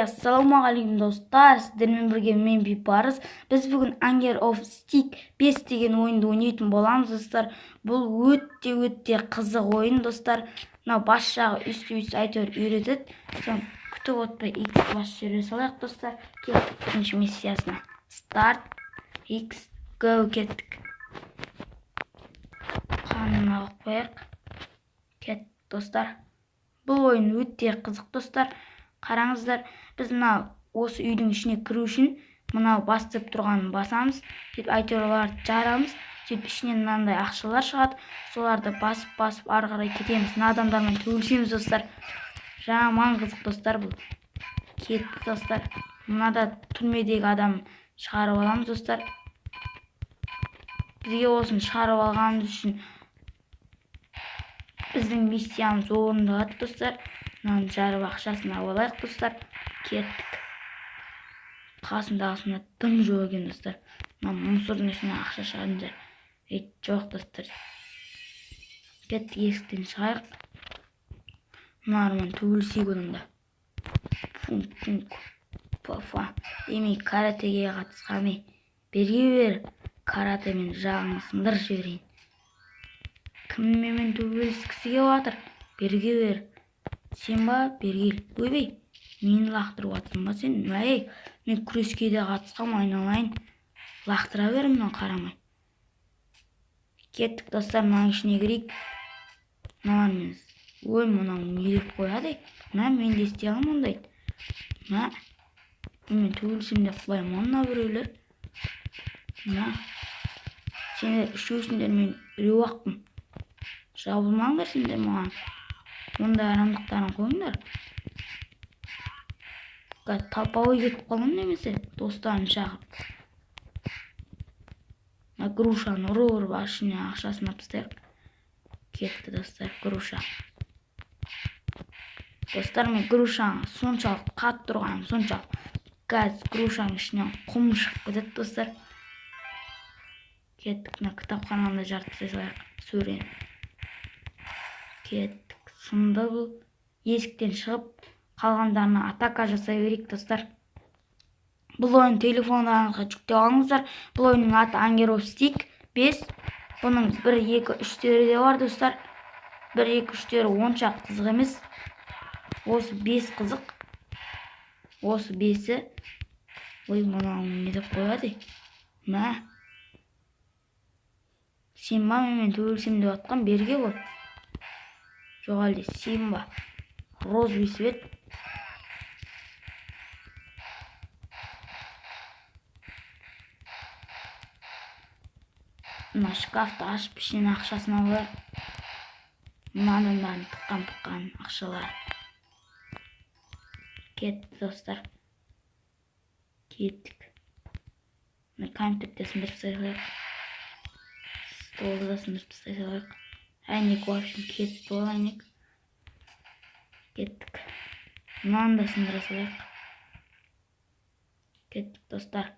Ассалаумағалейкум достар, сіздермен бірге мен Бейбарыс. Біз бүгін Anger of Stick 5 деген ойынды ойнайтын боламыз достар. Бұл өте қызық ойын достар. Мынау бас жағы үсті әйтеуір үйретеді. Соны күтіп отпай X бас жүре салайық достар. Кеттік бірінші миссиясына. Start X Go кеттік. Қанына қояйық. Кеттік достар. Бұл ойын өте қызық достар. Қараңыздар, біз осы үйдің ішіне кіру үшін мынау бастып тұрғанын басамыз. Деп әйтеуір оларды жарамыз. Деп ішінен мынандай ақшалар шығады. Соларды басып ары қарай кетеміз. Мына адамдармен төбелесеміз достар. Жаман қызық достар бұл. Кеттік достар. Мынада түрмедегі адам шығарып аламыз достар. Бізге осыны шығарып алғанымыз үшін біздің миссиямыз орындалады достар. Мынаны жарып ақшасын алайық достар. Кеттік. Қасындағысына тым жоқ екен достар. Мына мусордың ішіне ақша шығарындар. Жоқ достар. Кеттік, есіктен шығайық. Мыналармен төбелесейік онда. Демей каратеге қатысқанмен берге бер. Каратемен жағын сындырып жіберейін. Кіммен төбелескісі келіп жатыр? Берге бер. Сен ба? Бергел. Өбей, мені лақтырып атсың ба сен? Мен күреске де қатысқам, айналайын. Лақтыра бер, мынау қарамай. Кеттік достар, мынаның ішіне кірейік. Мыналармен. Мынау не деп қояды? Мен де істей аламын ондайды. Мен төбелесем деп қоямын мына біреулер. Сендер үшеусіңдер, мен біреу ақпын. Жабылмаңдар сендер маған. Онда арамдықтарын қойыңдар. Талпауы кетіп қалам немесе достарын шағып. Грушаны ұрып ашына ақшасын апыстайық. Кетті достар, груша. Достар, мен грушаны соншалық қатты тұрғаным, соншалық. Қазір грушаның ішінен құм шығып кетеді достар. Кеттік, кітапхананы жарып салайық. Сөрен. Кеттік, сынды бұл. Есіктен шығып, қалғандарына атака жасай берейік достар. Бұл ойын телефондарыңызға жүктеп алыңыздар. Бұл ойынның аты Anger of Stick 5. Бұның 1, 2, 3-тері де бар достар. 1, 2, 3-тері онша қызық емес. Осы 5 қызық. Осы 5-і. Мұнауың не деп қояды? Сен ба, мен төбелесем деп атқан берге бол. Жоқ әлде сен ба? Розбей свет. Мына шкафты ашып ішінен ақшасын алайық. Мына адамдарын тыққан ақшалар. Кеттік достар. Кеттік. Компьютерді сындырып салайық. Столды да сындырып салайық. Әйнек в общем кетті ол әйнек. Кеттік. Мынаны да сындыра салайық. Кеттік достар.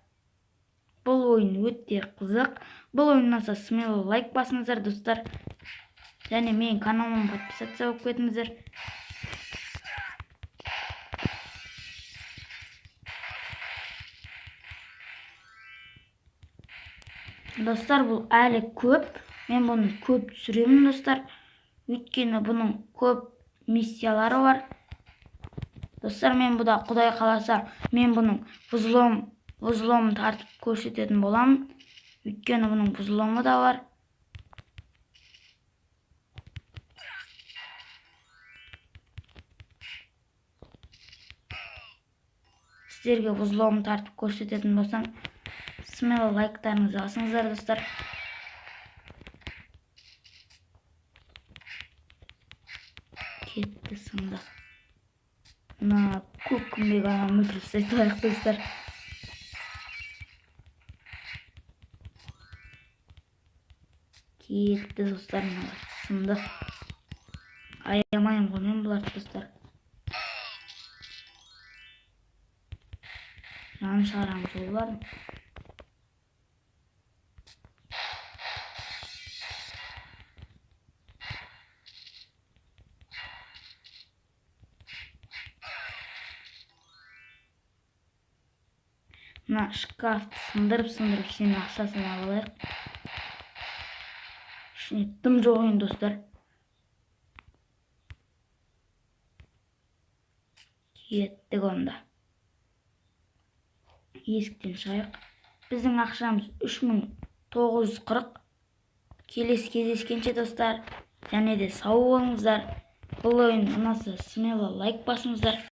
Бұл ойын өте қызық. Бұл ойын ұнаса смело лайк басыңыздар достар. Және менің каналыма подписаться болып кетіңіздер. Достар, бұл әлі көп. Мен бұны көп түсіремін достар. Өйткені бұның көп миссиялары бар. Достар, мен бұда құдай қаласа, мен бұның взломын тартып көрсететін боламын. Өйткені бұның взломы да бар. Сіздерге взломын тартып көрсететін болсам, смело лайктарыңызды басыңыздар достар. Кетті сынды. Мына көк күмбек ананы өлтіріп тастайық достар. Кетті достар, сынды. Аямайым ғой мен бұларды достар. Жаны шығарамыз олардың. мына шкафты сындырып ішінен ақшасын алып алайық. Ішіне тым жоқ екен достар. Кеттік онда. Есіктен шығайық. Біздің ақшамыз 3940. Келесі кездескенше достар, және де сау болыңыздар. Бұл ойын ұнаса смело лайк басыңыздар.